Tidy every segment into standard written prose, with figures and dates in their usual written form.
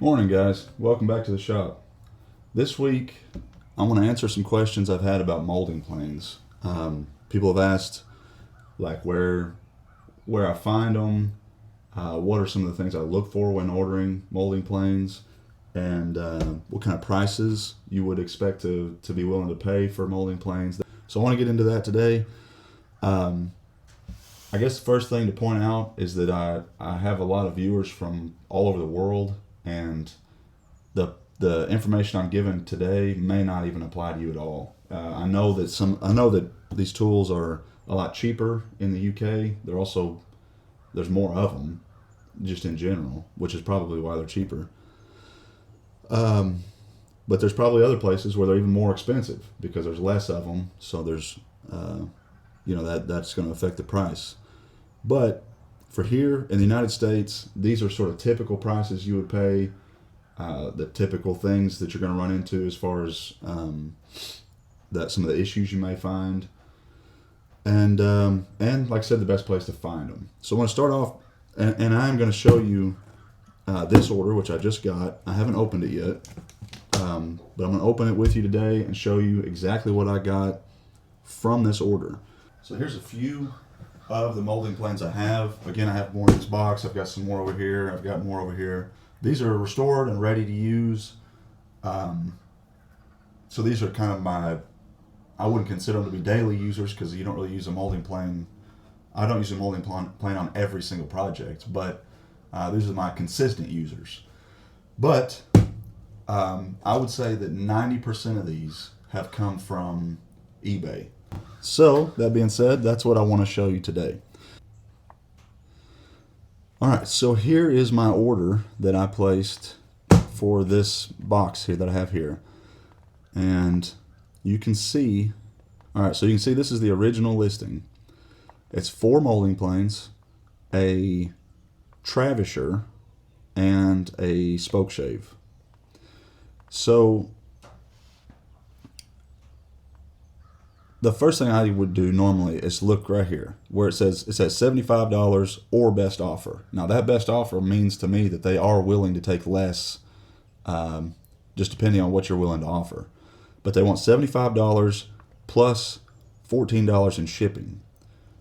Morning, guys. Welcome back to the shop. This week, I want to answer some questions I've had about molding planes. People have asked, like, where I find them, what are some of the things I look for when ordering molding planes, and what kind of prices you would expect to be willing to pay for molding planes. So I want to get into that today. I guess the first thing to point out is that I have a lot of viewers from all over the world, and the information I'm giving today may not even apply to you at all. I know that these tools are a lot cheaper in the UK. There's more of them, just in general, which is probably why they're cheaper. But there's probably other places where they're even more expensive because there's less of them. So there's that's going to affect the price. But for here in the United States, these are sort of typical prices you would pay. The typical things that you're going to run into as far as that some of the issues you may find, and like I said, the best place to find them. So I want to start off, and I'm going to show you this order, which I just got. I haven't opened it yet, but I'm going to open it with you today and show you exactly what I got from this order. So here's a few of the molding planes I have. Again, I have more in this box. I've got some more over here. I've got more over here. These are restored and ready to use. So these are kind of I wouldn't consider them to be daily users because you don't really use a molding plane. I don't use a molding plane on every single project, but these are my consistent users. But I would say that 90% of these have come from eBay. So that being said, that's what I want to show you today. All right, so here is my order that I placed for this box here that I have here. And you can see, all right, so you can see this is the original listing. It's 4 molding planes, a Travisher, and a spoke shave. So the first thing I would do normally is look right here where it says $75 or best offer. Now that best offer means to me that they are willing to take less, just depending on what you're willing to offer. But they want $75 plus $14 in shipping.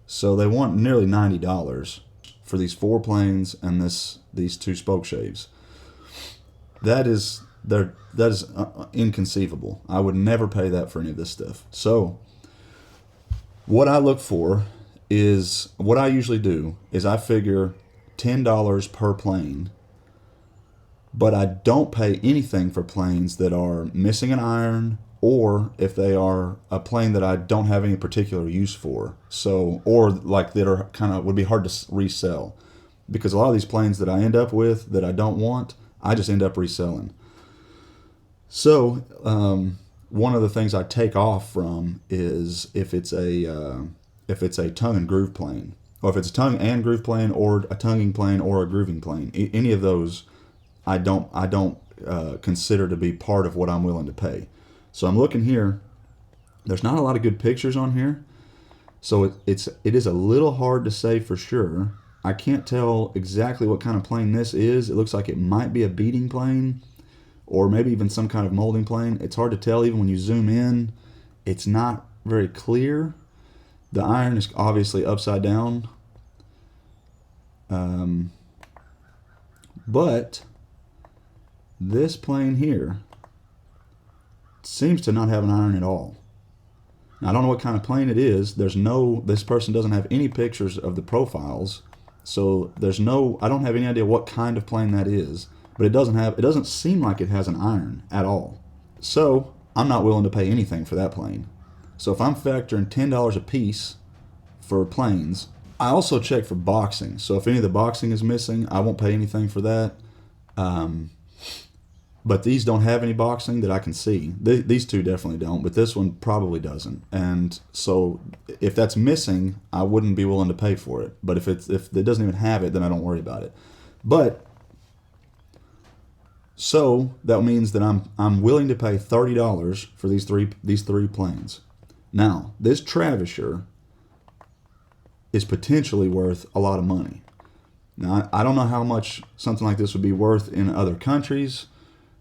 So they want nearly $90 for these 4 planes and these 2 spoke shaves. That is inconceivable. I would never pay that for any of this stuff. So what I look for is, what I usually do is I figure $10 per plane, but I don't pay anything for planes that are missing an iron, or if they are a plane that I don't have any particular use for. So, or like that are would be hard to resell, because a lot of these planes that I end up with that I don't want, I just end up reselling. So, one of the things I take off from is if it's a tongue and groove plane, or if it's a tongue and groove plane, or a tonguing plane, or a grooving plane. Any of those, I don't consider to be part of what I'm willing to pay. So I'm looking here. There's not a lot of good pictures on here, so it is a little hard to say for sure. I can't tell exactly what kind of plane this is. It looks like it might be a beating plane, or maybe even some kind of molding plane. It's hard to tell even when you zoom in. It's not very clear. The iron is obviously upside down. But this plane here seems to not have an iron at all. Now, I don't know what kind of plane it is. This person doesn't have any pictures of the profiles. So I don't have any idea what kind of plane that is. But it doesn't seem like it has an iron at all. So I'm not willing to pay anything for that plane. So if I'm factoring $10 a piece for planes, I also check for boxing. So if any of the boxing is missing, I won't pay anything for that. But these don't have any boxing that I can see. These 2 definitely don't, but this one probably doesn't. And so if that's missing, I wouldn't be willing to pay for it. But if it doesn't even have it, then I don't worry about it. But so that means that I'm willing to pay $30 for these three planes. Now, this Travisher is potentially worth a lot of money. Now, I don't know how much something like this would be worth in other countries,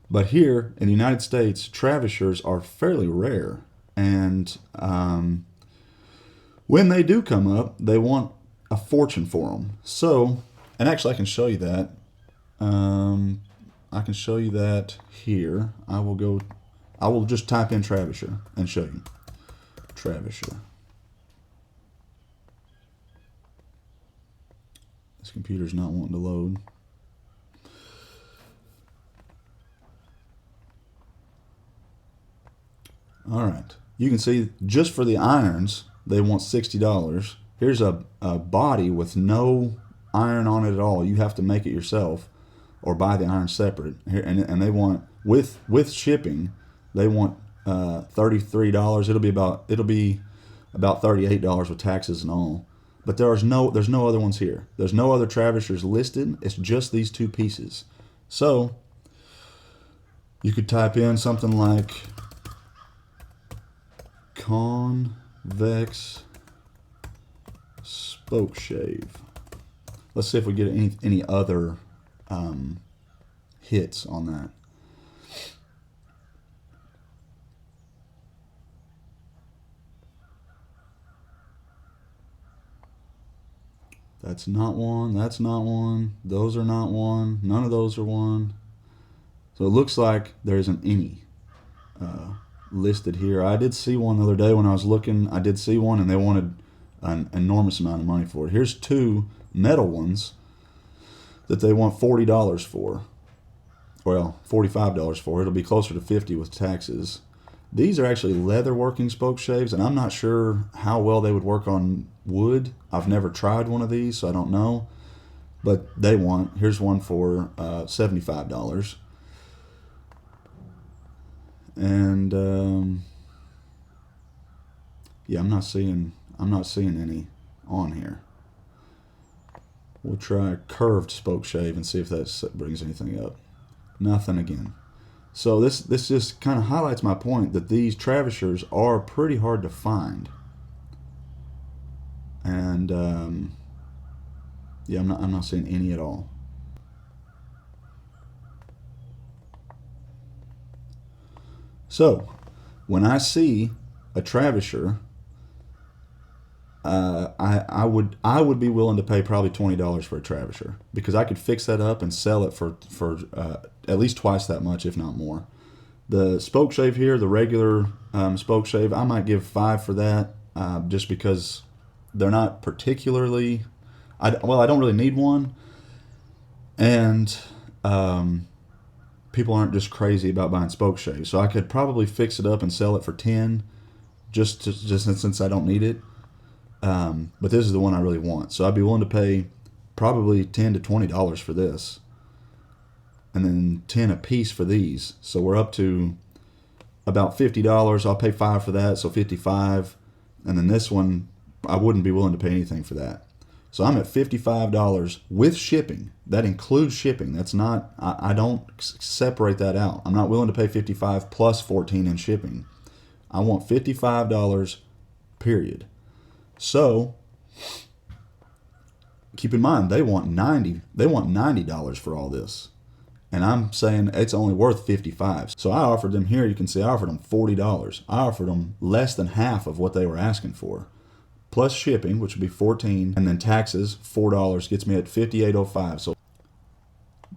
but here in the United States, Travishers are fairly rare. And when they do come up, they want a fortune for them. So, and actually, I can show you that. I can show you that here. I will just type in Travisher and show you. Travisher. This computer's not wanting to load. All right. You can see just for the irons, they want $60. Here's a body with no iron on it at all. You have to make it yourself or buy the iron separate. Here, and they want with shipping, they want $33. It'll be about $38 with taxes and all. But there's no other ones here. There's no other Travishers listed. It's just these two pieces. So you could type in something like convex spoke shave. Let's see if we get any other hits on that. That's not one. That's not one. Those are not one. None of those are one. So it looks like there isn't any listed here. I did see one the other day when I was looking. I did see one, and they wanted an enormous amount of money for it. Here's two metal ones that they want $40 for. Well, $45 for. It'll be closer to $50 with taxes. These are actually leather working spoke shaves, and I'm not sure how well they would work on wood. I've never tried one of these, so I don't know. But here's one for $75. And yeah, I'm not seeing any on here. We'll try a curved spoke shave and see if that brings anything up. Nothing again. So this just kind of highlights my point that these Travishers are pretty hard to find. And yeah, I'm not seeing any at all. So when I see a Travisher, I would be willing to pay probably $20 for a Travisher because I could fix that up and sell it for at least twice that much, if not more. The spoke shave here, the regular spoke shave, I might give $5 for that, just because they're not particularly. I don't really need one, and people aren't just crazy about buying spoke shaves, so I could probably fix it up and sell it for $10, just since I don't need it. But this is the one I really want, so I'd be willing to pay probably $10 to $20 for this, and then $10 a piece for these. So we're up to about $50. I'll pay $5 for that, so $55. And then this one, I wouldn't be willing to pay anything for that. So I'm at $55 with shipping. That includes shipping. That's not. I don't separate that out. I'm not willing to pay $55 plus $14 in shipping. I want $55. Period. So keep in mind they want $90. They want $90 for all this. And I'm saying it's only worth $55. So I offered them here, you can see I offered them $40. I offered them less than half of what they were asking for. Plus shipping, which would be $14, and then taxes, $4, gets me at $58.05. So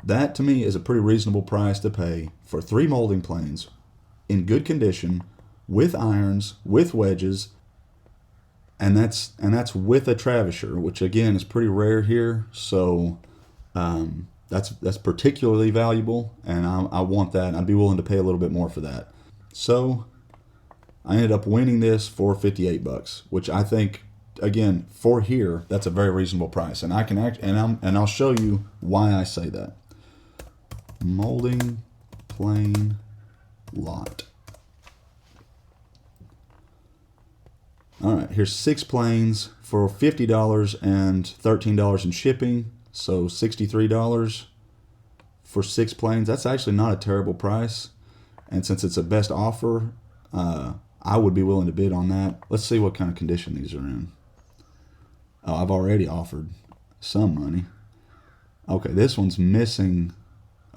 that to me is a pretty reasonable price to pay for 3 molding planes in good condition, with irons, with wedges, and that's with a Travisher, which again is pretty rare here. So that's particularly valuable, and I want that. I'd be willing to pay a little bit more for that. So I ended up winning this for $58, which I think, again, for here, that's a very reasonable price. And I can I'll show you why I say that. Molding plane lot. All right, here's 6 planes for $50 and $13 in shipping. So $63 for 6 planes. That's actually not a terrible price. And since it's a best offer, I would be willing to bid on that. Let's see what kind of condition these are in. Oh, I've already offered some money. Okay, this one's missing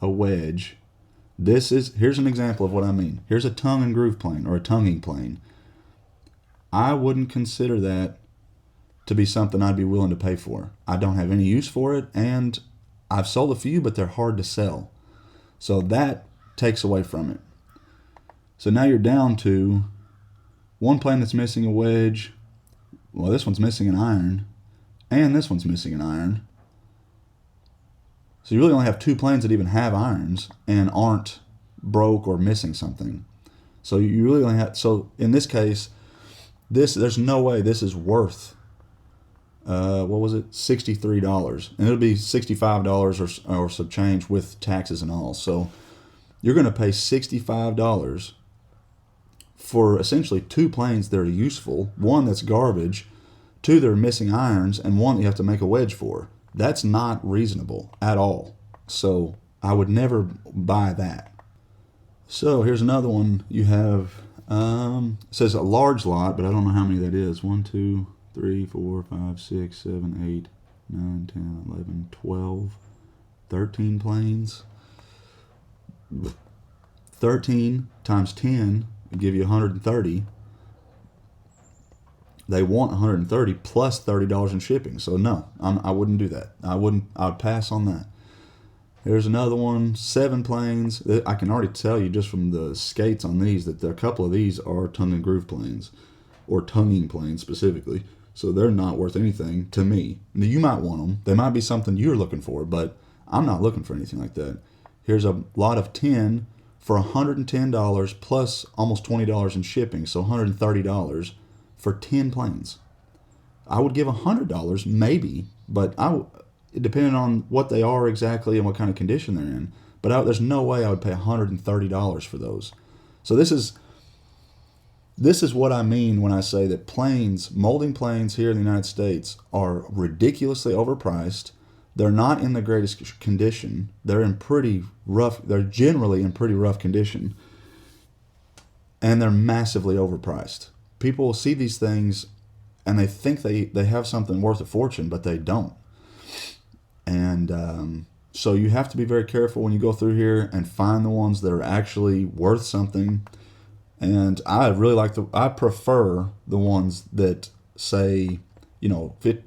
a wedge. Here's an example of what I mean. Here's a tongue and groove plane or a tonguing plane. I wouldn't consider that to be something I'd be willing to pay for. I don't have any use for it, and I've sold a few, but they're hard to sell. So that takes away from it. So now you're down to one plane that's missing a wedge. Well, this one's missing an iron, and this one's missing an iron. So you really only have two planes that even have irons and aren't broke or missing something. So you really only have. So in this case, there's no way this is worth. What was it? $63, and it'll be $65 or some change with taxes and all. So you're going to pay $65 for essentially two planes that are useful, one that's garbage, two that are missing irons, and one that you have to make a wedge for. That's not reasonable at all. So I would never buy that. So here's another one. You have, it says a large lot, but I don't know how many that is. 1, 2, 3, 4, 5, 6, 7, 8, 9, 10, 11, 12, 13 planes. 13 times 10 would give you 130. They want 130 plus $30 in shipping. So no, I wouldn't do that. I'd pass on that. There's another one, 7 planes. I can already tell you just from the skates on these that a couple of these are tongue and groove planes, or tonguing planes specifically. So they're not worth anything to me. Now, you might want them. They might be something you're looking for, but I'm not looking for anything like that. Here's a lot of 10 for $110 plus almost $20 in shipping, so $130 for 10 planes. I would give $100 maybe, but depending on what they are exactly and what kind of condition they're in. But there's no way I would pay $130 for those. So this is what I mean when I say that molding planes here in the United States are ridiculously overpriced. They're not in the greatest condition. They're generally in pretty rough condition. And they're massively overpriced. People will see these things and they think they have something worth a fortune, but they don't. And so you have to be very careful when you go through here and find the ones that are actually worth something. And I prefer the ones that say,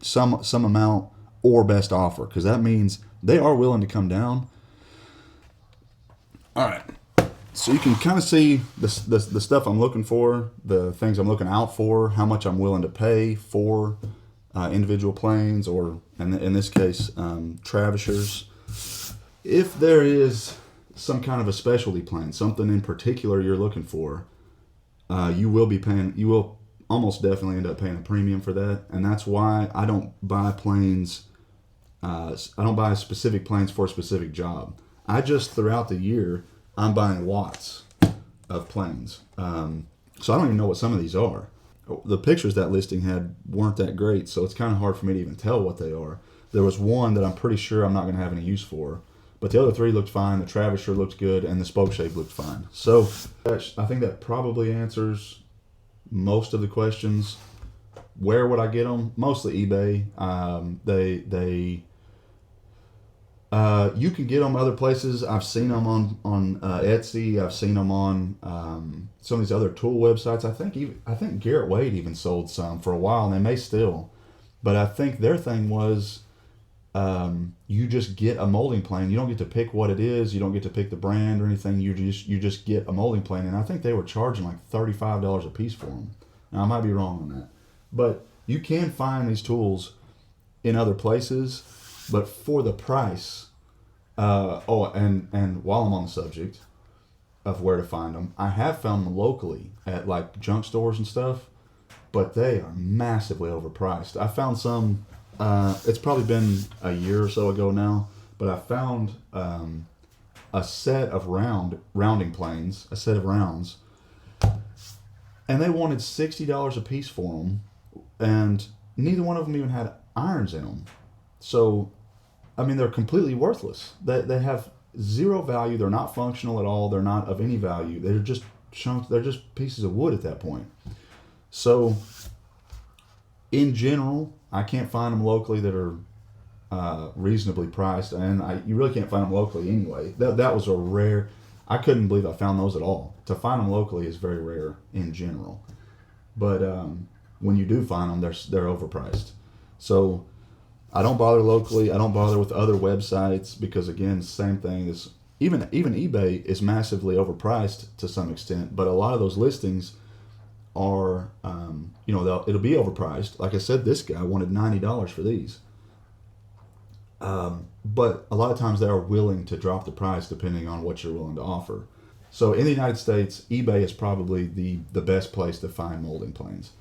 some amount or best offer, because that means they are willing to come down. All right. So you can kind of see the stuff I'm looking for, the things I'm looking out for, how much I'm willing to pay for individual planes, or in this case, Travishers. If there is some kind of a specialty plane, something in particular you're looking for, you will almost definitely end up paying a premium for that. And that's why I don't buy planes. I don't buy specific planes for a specific job. Throughout the year, I'm buying lots of planes. So I don't even know what some of these are. The pictures that listing had weren't that great, so it's kind of hard for me to even tell what they are. There was one that I'm pretty sure I'm not going to have any use for, but the other three looked fine. The Travisher looked good, and the spoke shape looked fine. So I think that probably answers most of the questions. Where would I get them? Mostly eBay. You can get them other places. I've seen them on Etsy. I've seen them on some of these other tool websites. I think Garrett Wade even sold some for a while, and they may still. But I think their thing was you just get a molding plane. You don't get to pick what it is. You don't get to pick the brand or anything. You just get a molding plane, and I think they were charging like $35 a piece for them. Now I might be wrong on that, but you can find these tools in other places. But for the price, and while I'm on the subject of where to find them, I have found them locally at like junk stores and stuff, but they are massively overpriced. I found some, it's probably been a year or so ago now, but I found a set of rounding planes, a set of rounds, and they wanted $60 a piece for them, and neither one of them even had irons in them. So I mean, they're completely worthless. They have zero value. They're not functional at all. They're not of any value. They're just chunks. They're just pieces of wood at that point. So, in general, I can't find them locally that are reasonably priced, and you really can't find them locally anyway. That was a rare. I couldn't believe I found those at all. To find them locally is very rare in general, but when you do find them, they're overpriced. So I don't bother locally. I don't bother with other websites because again, same thing is even eBay is massively overpriced to some extent, but a lot of those listings are it'll be overpriced. Like I said, this guy wanted $90 for these. But a lot of times they are willing to drop the price depending on what you're willing to offer. So in the United States, eBay is probably the best place to find molding planes.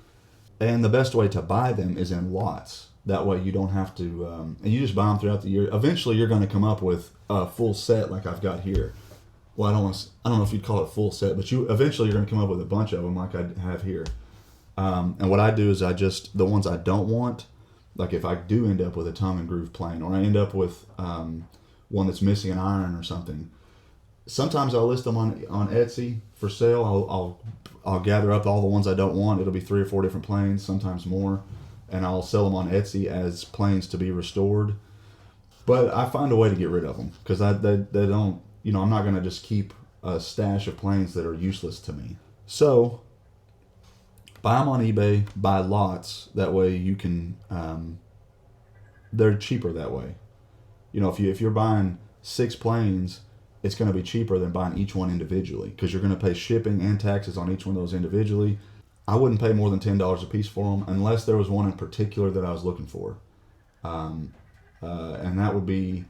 And the best way to buy them is in lots. That way you don't have to, and you just buy them throughout the year. Eventually you're going to come up with a full set like I've got here. Well, I don't know if you'd call it a full set, but eventually you're going to come up with a bunch of them like I have here. And what I do is the ones I don't want, like if I do end up with a tongue and groove plane, or I end up with one that's missing an iron or something, sometimes I'll list them on Etsy for sale. I'll gather up all the ones I don't want. It'll be 3 or 4 different planes, sometimes more, and I'll sell them on Etsy as planes to be restored. But I find a way to get rid of them because they don't. I'm not going to just keep a stash of planes that are useless to me. So buy them on eBay, buy lots. That way you can. They're cheaper that way. If you're buying 6 planes, it's going to be cheaper than buying each one individually because you're going to pay shipping and taxes on each one of those individually. I wouldn't pay more than $10 a piece for them unless there was one in particular that I was looking for, and that would be.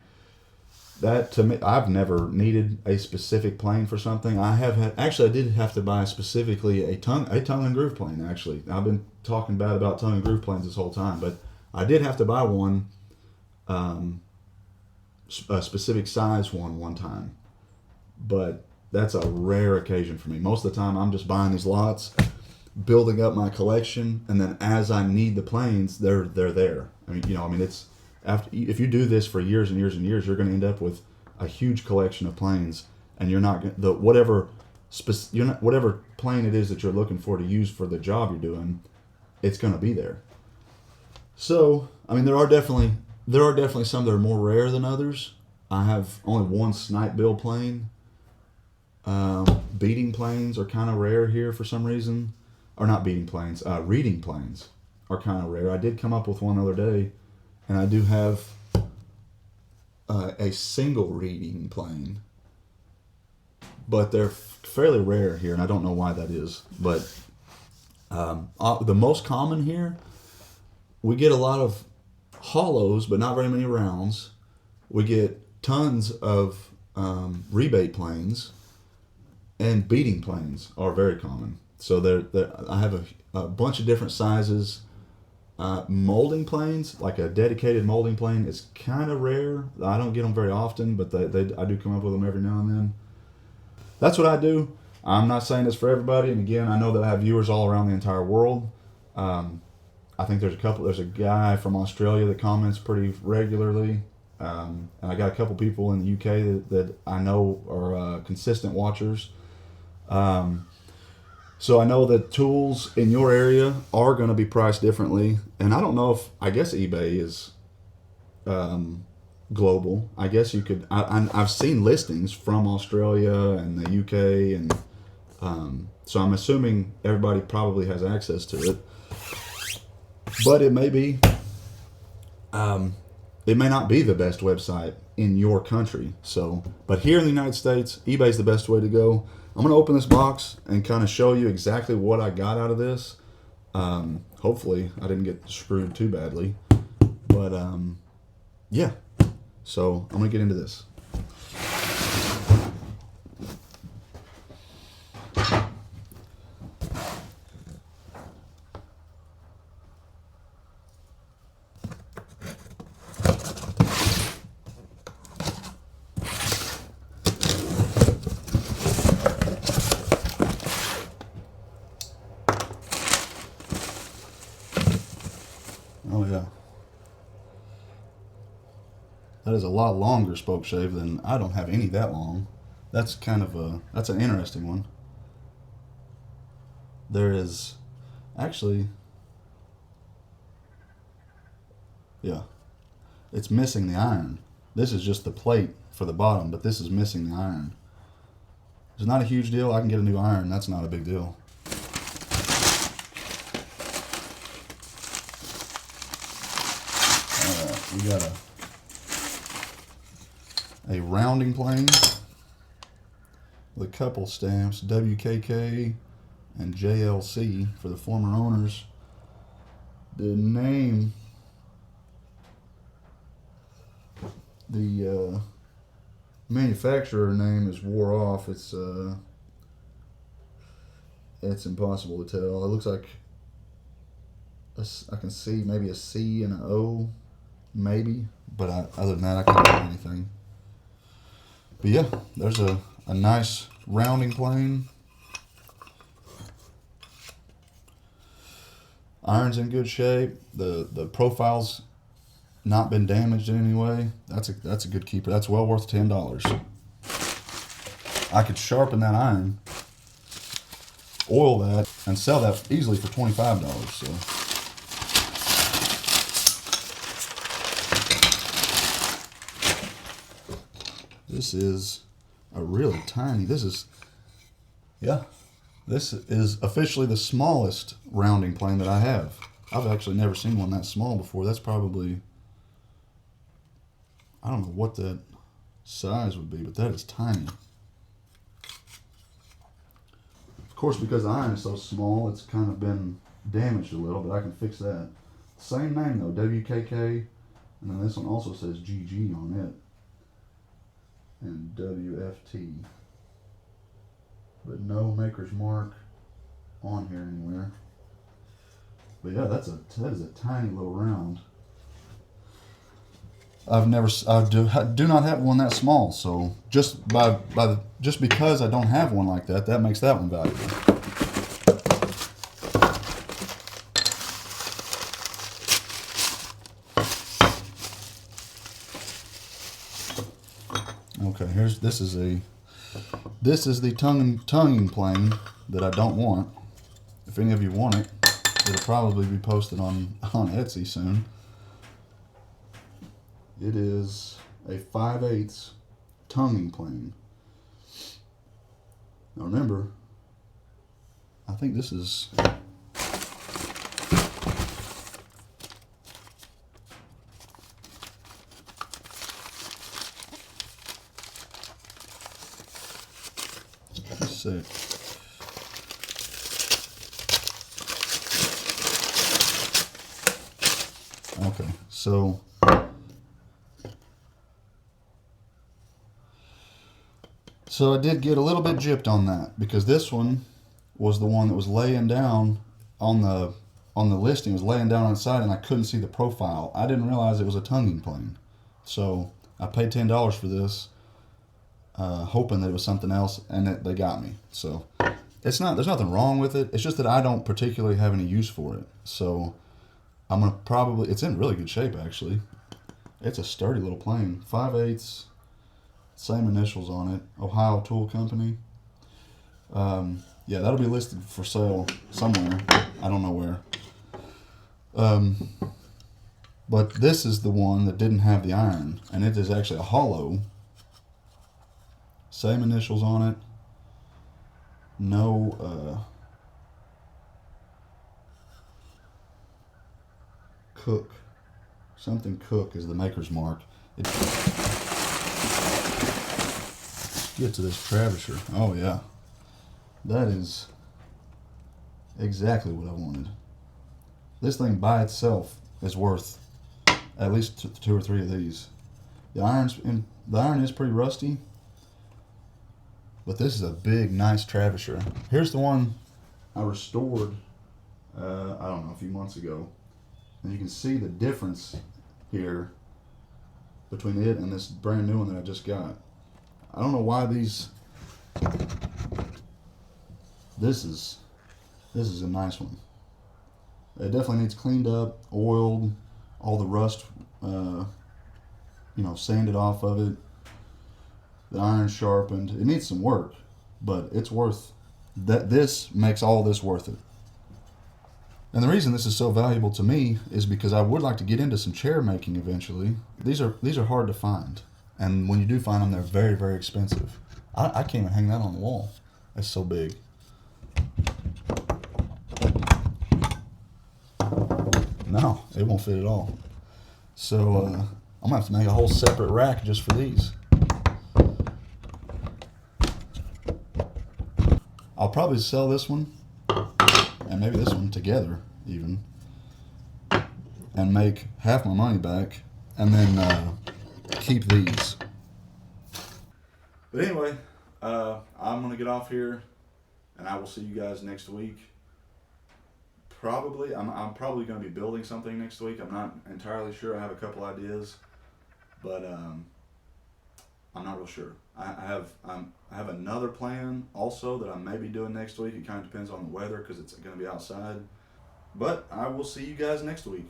That to me, I've never needed a specific plane for something. I did have to buy specifically a tongue and groove plane. Actually, I've been talking bad about tongue and groove planes this whole time, but I did have to buy one, a specific size one time. But that's a rare occasion for me. Most of the time, I'm just buying these lots, building up my collection, and then as I need the planes, they're there. It's. If you do this for years and years and years, you're going to end up with a huge collection of planes, and you're not whatever plane it is that you're looking for to use for the job you're doing, it's going to be there. So, there are definitely some that are more rare than others. I have only one snipe bill plane. Beating planes are kind of rare here for some reason, or not beating planes. Reading planes are kind of rare. I did come up with one the other day. And I do have a single reading plane, but they're fairly rare here, and I don't know why that is. But the most common here, we get a lot of hollows, but not very many rounds. We get tons of rebate planes, and beating planes are very common. So I have a bunch of different sizes. Molding planes, like a dedicated molding plane, is kind of rare. I don't get them very often, but I do come up with them every now and then. That's what I do. I'm not saying this for everybody, and again, I know that I have viewers all around the entire world. I think there's a guy from Australia that comments pretty regularly, and I got a couple people in the UK that I know are consistent watchers. So I know that tools in your area are going to be priced differently. And I don't know I guess eBay is global. I guess you could, I've seen listings from Australia and the UK. And so I'm assuming everybody probably has access to it. But it may be, it may not be the best website in your country. So, but here in the United States, eBay is the best way to go. I'm going to open this box and kind of show you exactly what I got out of this. Hopefully I didn't get screwed too badly. But yeah, so I'm going to get into this. Oh yeah. That is a lot longer spoke shave than I don't have any that long. That's that's an interesting one. There is actually, yeah. it's missing the iron. This is just the plate for the bottom, but this is missing the iron. It's not a huge deal. I can get a new iron. That's not a big deal. Alright, we got a rounding plane with a couple stamps, WKK and JLC for the former owners. The name, the manufacturer name is wore off. It's impossible to tell. It looks like I can see maybe a C and an O, maybe, but other than that, I can't do anything. But yeah, there's a nice rounding plane. Iron's in good shape. The profile's not been damaged in any way. That's a good keeper. That's well worth $10. I could sharpen that iron, oil that, and sell that easily for $25. So this is a really tiny. This is officially the smallest rounding plane that I have. I've actually never seen one that small before. That's probably, I don't know what that size would be, but that is tiny. Of course, because the iron is so small, it's kind of been damaged a little, but I can fix that. Same name though, WKK, and then this one also says GG on it, and WFT, but no maker's mark on here anywhere. But yeah, that is a tiny little round. I do not have one that small, so just because I don't have one like that, that makes that one valuable. Okay, this is the tonguing plane that I don't want. If any of you want it, it'll probably be posted on Etsy soon. It is a 5/8 tonguing plane. Now remember, I think this is sick. Okay, so I did get a little bit gypped on that, because this one was the one that was laying down on the listing, was laying down on the side, and I couldn't see the profile. I didn't realize it was a tonguing plane, so I paid $10 for this, hoping that it was something else, and they got me. So there's nothing wrong with it. It's just that I don't particularly have any use for it. So I'm gonna it's in really good shape actually. It's a sturdy little plane, 5/8. Same initials on it, Ohio Tool Company. Yeah, that'll be listed for sale somewhere. I don't know where. But this is the one that didn't have the iron, and it is actually a hollow. Same initials on it. No Cook. Something Cook is the maker's mark. Get to this Travisher. Oh yeah, that is exactly what I wanted. This thing by itself is worth at least 2 or 3 of these. The iron is pretty rusty, but this is a big, nice Travisher. Here's the one I restored, I don't know, a few months ago, and you can see the difference here between it and this brand new one that I just got. I don't know why this is a nice one. It definitely needs cleaned up, oiled, all the rust, sanded off of it. The iron sharpened. It needs some work, but it's worth that. This makes all this worth it. And the reason this is so valuable to me is because I would like to get into some chair making eventually. These are hard to find, and when you do find them, they're very, very expensive. I can't even hang that on the wall. It's so big. No, it won't fit at all. So I'm gonna have to make a whole separate rack just for these. I'll probably sell this one and maybe this one together even, and make half my money back, and then keep these. But anyway, I'm gonna get off here, and I will see you guys next week. Probably, I'm probably gonna be building something next week. I'm not entirely sure. I have a couple ideas, but I'm not real sure. I have another plan also that I may be doing next week. It kind of depends on the weather because it's going to be outside. But I will see you guys next week.